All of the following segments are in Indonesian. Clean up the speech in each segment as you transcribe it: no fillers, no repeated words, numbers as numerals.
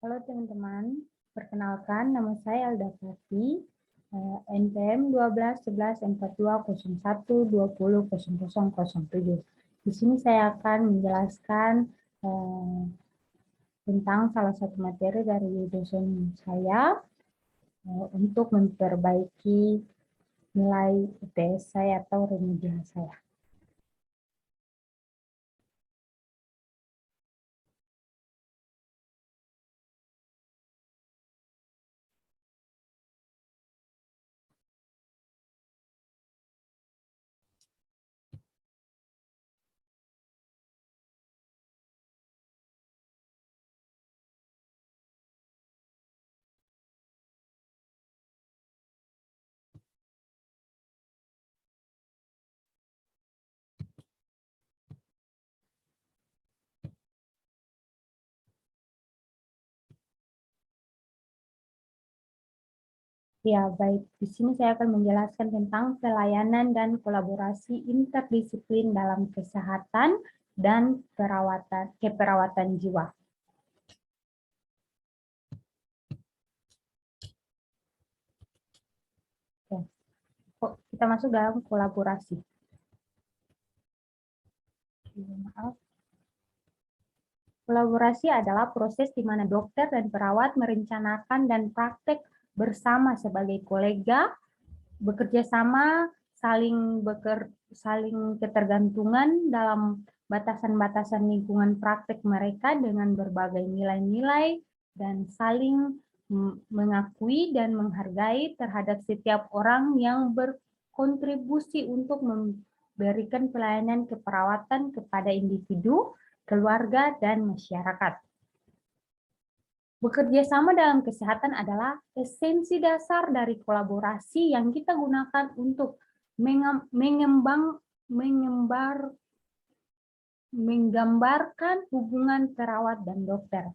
Halo teman-teman, perkenalkan nama saya Alda Fati, NPM 12114201200007. Di sini saya akan menjelaskan tentang salah satu materi dari dosen saya untuk memperbaiki nilai UTS saya atau remedial saya. Ya, baik. Di sini saya akan menjelaskan tentang pelayanan dan kolaborasi interdisiplin dalam kesehatan dan keperawatan jiwa. Oke. Kita masuk dalam kolaborasi. Maaf. Kolaborasi adalah proses di mana dokter dan perawat merencanakan dan praktek bersama sebagai kolega, bekerja sama, saling ketergantungan dalam batasan-batasan lingkungan praktek mereka dengan berbagai nilai-nilai dan saling mengakui dan menghargai terhadap setiap orang yang berkontribusi untuk memberikan pelayanan keperawatan kepada individu, keluarga, dan masyarakat. Bekerja sama dalam kesehatan adalah esensi dasar dari kolaborasi yang kita gunakan untuk menggambarkan hubungan perawat dan dokter.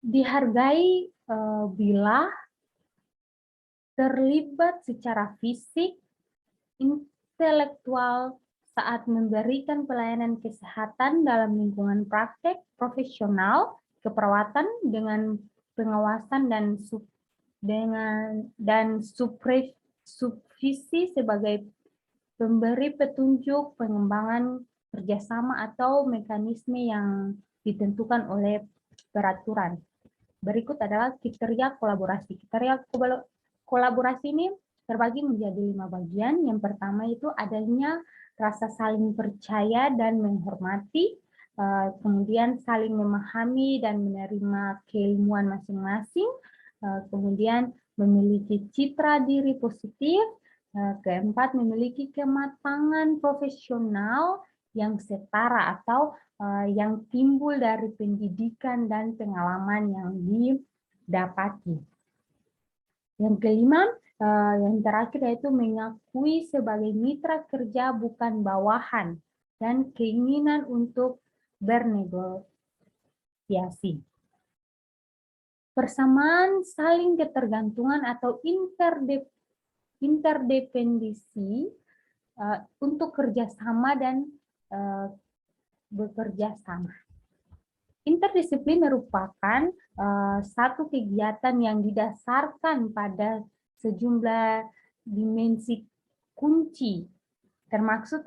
Dihargai bila terlibat secara fisik, intelektual, saat memberikan pelayanan kesehatan dalam lingkungan praktek profesional keperawatan dengan pengawasan dan supervisi sebagai pemberi petunjuk, pengembangan kerjasama atau mekanisme yang ditentukan oleh peraturan. Berikut adalah kriteria kolaborasi. Kriteria kolaborasi ini terbagi menjadi 5 bagian. Yang pertama itu adanya rasa saling percaya dan menghormati, kemudian saling memahami dan menerima keilmuan masing-masing, kemudian memiliki citra diri positif, keempat memiliki kematangan profesional yang setara atau yang timbul dari pendidikan dan pengalaman yang didapati. Yang kelima, yang terakhir yaitu mengakui sebagai mitra kerja bukan bawahan dan keinginan untuk bernegosiasi. Persamaan saling ketergantungan atau interdependensi untuk kerjasama dan bekerja sama. Interdisiplin merupakan satu kegiatan yang didasarkan pada sejumlah dimensi kunci, termaksud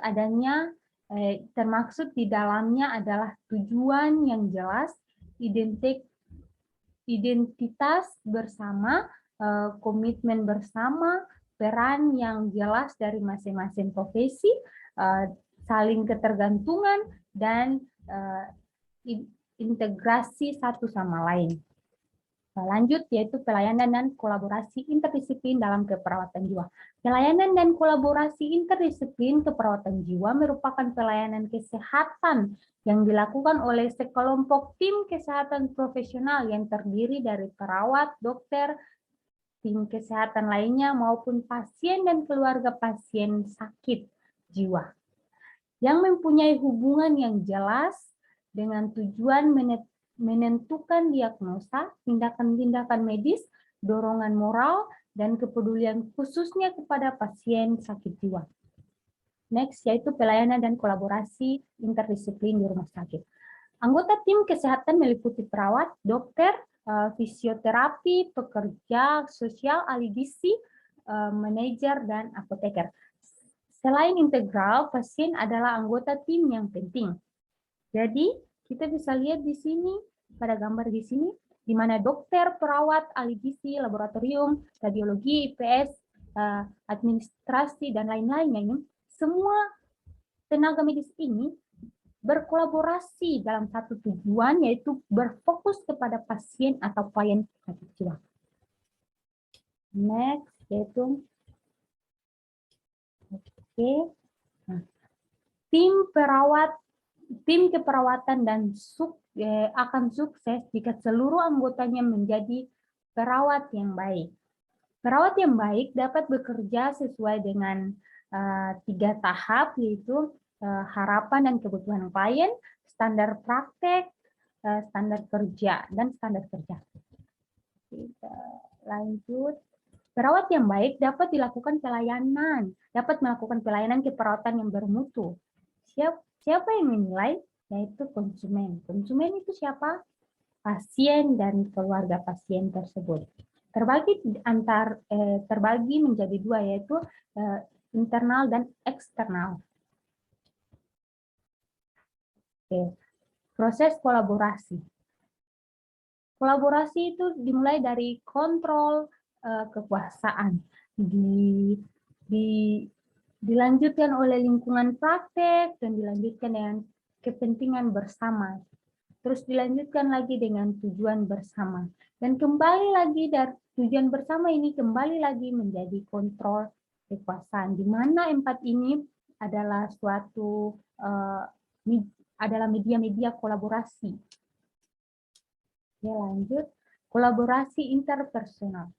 di dalamnya adalah tujuan yang jelas, identitas bersama, komitmen bersama, peran yang jelas dari masing-masing profesi, saling ketergantungan, dan integrasi satu sama lain. Lanjut, yaitu pelayanan dan kolaborasi interdisiplin dalam keperawatan jiwa. Pelayanan dan kolaborasi interdisiplin keperawatan jiwa merupakan pelayanan kesehatan yang dilakukan oleh sekelompok tim kesehatan profesional yang terdiri dari perawat, dokter, tim kesehatan lainnya, maupun pasien dan keluarga pasien sakit jiwa, yang mempunyai hubungan yang jelas dengan tujuan menentukan diagnosa, tindakan-tindakan medis, dorongan moral, dan kepedulian khususnya kepada pasien sakit jiwa. Next, yaitu pelayanan dan kolaborasi interdisiplin di rumah sakit. Anggota tim kesehatan meliputi perawat, dokter, fisioterapi, pekerja sosial, ahli gizi, manajer, dan apoteker. Selain integral, pasien adalah anggota tim yang penting. Jadi, kita bisa lihat di sini, pada gambar di sini, di mana dokter, perawat, ahli gizi, laboratorium, radiologi, IPS, administrasi, dan lain-lainnya, semua tenaga medis ini berkolaborasi dalam satu tujuan, yaitu berfokus kepada pasien atau klien sakit jiwa. Next, yaitu nah, tim keperawatan dan akan sukses jika seluruh anggotanya menjadi perawat yang baik. Perawat yang baik dapat bekerja sesuai dengan 3 tahap, yaitu harapan dan kebutuhan klien, standar praktek, standar kerja, dan standar kerja. Kita lanjut. Perawat yang baik dapat melakukan pelayanan keperawatan yang bermutu. Siapa yang menilai? Yaitu konsumen. Konsumen itu siapa? Pasien dan keluarga pasien tersebut. Terbagi menjadi 2, yaitu internal dan eksternal. Oke. Proses kolaborasi. Kolaborasi itu dimulai dari kontrol kekuasaan, dilanjutkan oleh lingkungan praktek, dan dilanjutkan dengan kepentingan bersama. Terus dilanjutkan lagi dengan tujuan bersama. Dan kembali lagi dari tujuan bersama ini kembali lagi menjadi kontrol kekuasaan, di mana 4 ini adalah suatu media-media kolaborasi. Oke, lanjut. Kolaborasi interpersonal.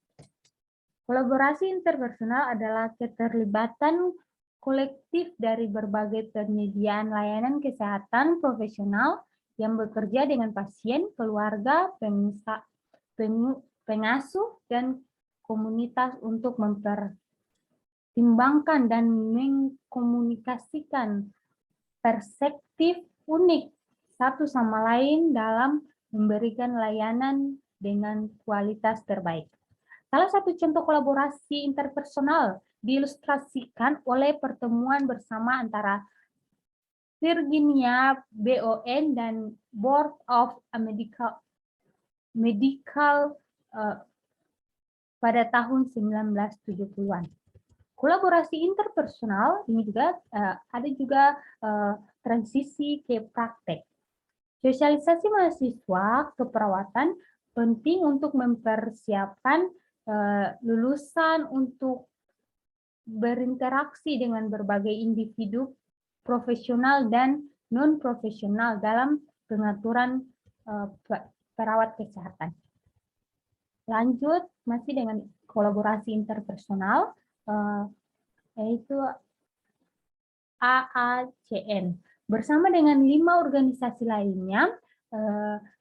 Kolaborasi interpersonal adalah keterlibatan kolektif dari berbagai penyediaan layanan kesehatan profesional yang bekerja dengan pasien, keluarga, pengasuh, dan komunitas untuk mempertimbangkan dan mengkomunikasikan perspektif unik satu sama lain dalam memberikan layanan dengan kualitas terbaik. Salah satu contoh kolaborasi interpersonal diilustrasikan oleh pertemuan bersama antara Virginia BON dan Board of Medical pada tahun 1970-an. Kolaborasi interpersonal ini juga ada juga transisi ke praktek. Sosialisasi mahasiswa keperawatan penting untuk mempersiapkan lulusan untuk berinteraksi dengan berbagai individu profesional dan non-profesional dalam pengaturan perawat kesehatan. Lanjut, masih dengan kolaborasi interpersonal, yaitu AACN. Bersama dengan 5 organisasi lainnya,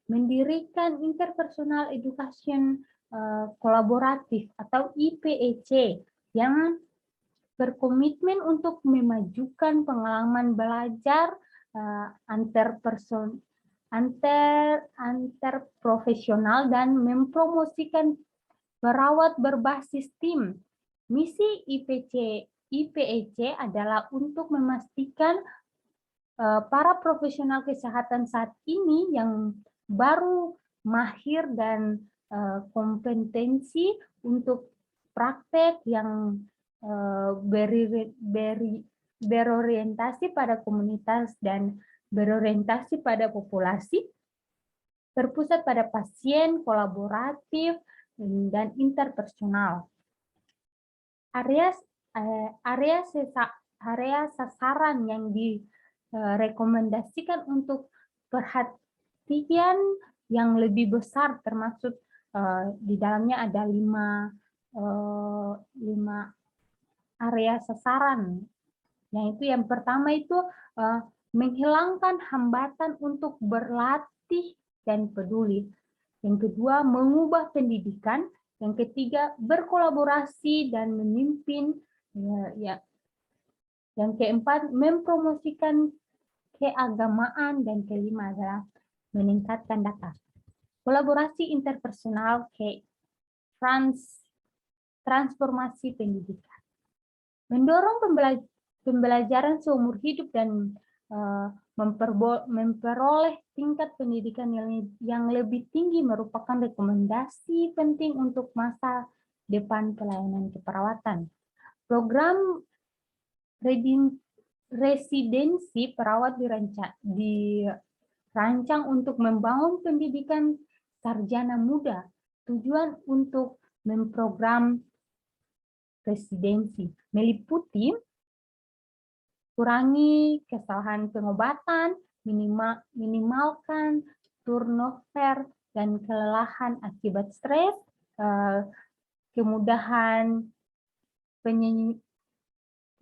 mendirikan Interpersonal Education Kolaboratif atau IPEC yang berkomitmen untuk memajukan pengalaman belajar antar-profesional dan mempromosikan perawat berbasis tim. Misi IPEC adalah untuk memastikan para profesional kesehatan saat ini yang baru mahir dan kompetensi untuk praktek yang berorientasi pada komunitas dan berorientasi pada populasi, berpusat pada pasien, kolaboratif, dan interpersonal. Area sasaran yang direkomendasikan untuk perhatian yang lebih besar termasuk di dalamnya ada 5 area sasaran. Yaitu yang pertama itu menghilangkan hambatan untuk berlatih dan peduli. Yang kedua, mengubah pendidikan. Yang ketiga, berkolaborasi dan memimpin. Yang keempat, mempromosikan keagamaan. Dan kelima adalah meningkatkan data. Kolaborasi interpersonal ke transformasi pendidikan. Mendorong pembelajaran seumur hidup dan memperoleh tingkat pendidikan yang lebih tinggi merupakan rekomendasi penting untuk masa depan pelayanan keperawatan. Program residensi perawat dirancang untuk membangun pendidikan sarjana muda. Tujuan untuk memprogram residensi meliputi kurangi kesalahan pengobatan, minimalkan turnover dan kelelahan akibat stres, kemudahan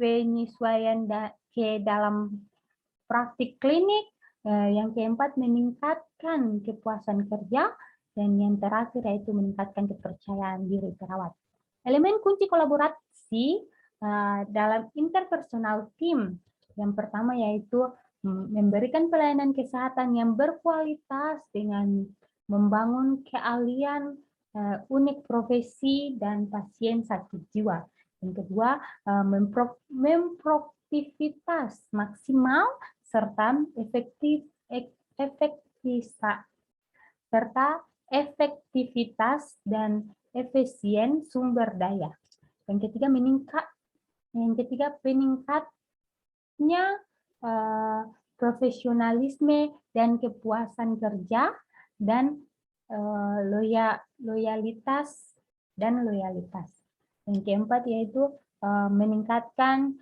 penyesuaian ke dalam praktik klinik, yang keempat meningkatkan kepuasan kerja, dan yang terakhir yaitu meningkatkan kepercayaan diri perawat. Elemen kunci kolaborasi dalam interpersonal tim, yang pertama yaitu memberikan pelayanan kesehatan yang berkualitas dengan membangun keahlian unik profesi dan pasien sakit jiwa. Yang kedua, memproduktivitas maksimal serta efektivitas dan efisien sumber daya. Yang ketiga peningkatnya profesionalisme dan kepuasan kerja dan loyalitas. Yang keempat yaitu meningkatkan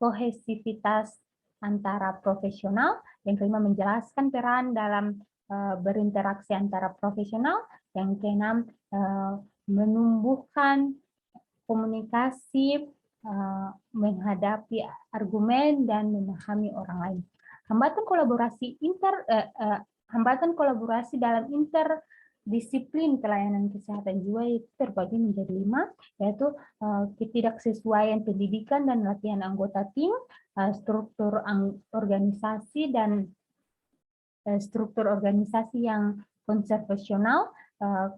kohesivitas antara profesional. Yang kelima menjelaskan peran dalam berinteraksi antara profesional. Yang keenam menumbuhkan komunikasi, menghadapi argumen dan memahami orang lain. Hambatan kolaborasi dalam interdisiplin pelayanan kesehatan jiwa itu terbagi menjadi 5, yaitu ketidaksesuaian pendidikan dan latihan anggota tim, struktur organisasi yang konservasional,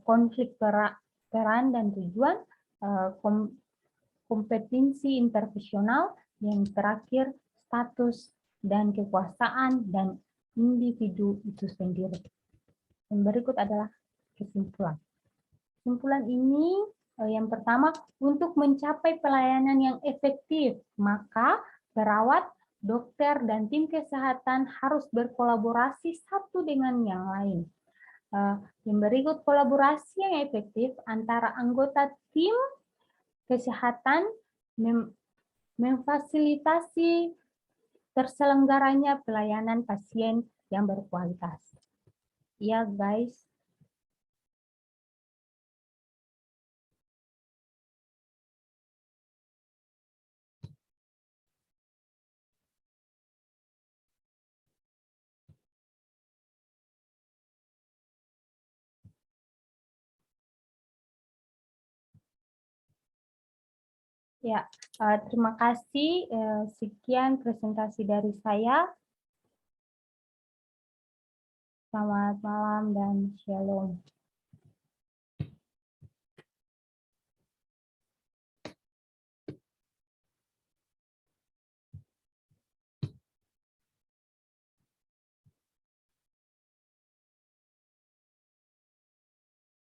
konflik peran dan tujuan, kompetensi interpersonal, yang terakhir status dan kekuasaan dan individu itu sendiri. Yang berikut adalah kesimpulan. Kesimpulan ini yang pertama, untuk mencapai pelayanan yang efektif, maka perawat, dokter, dan tim kesehatan harus berkolaborasi satu dengan yang lain. Yang berikut, kolaborasi yang efektif antara anggota tim kesehatan memfasilitasi terselenggaranya pelayanan pasien yang berkualitas. Ya, guys. Ya, terima kasih. Sekian presentasi dari saya. Selamat malam dan shalom.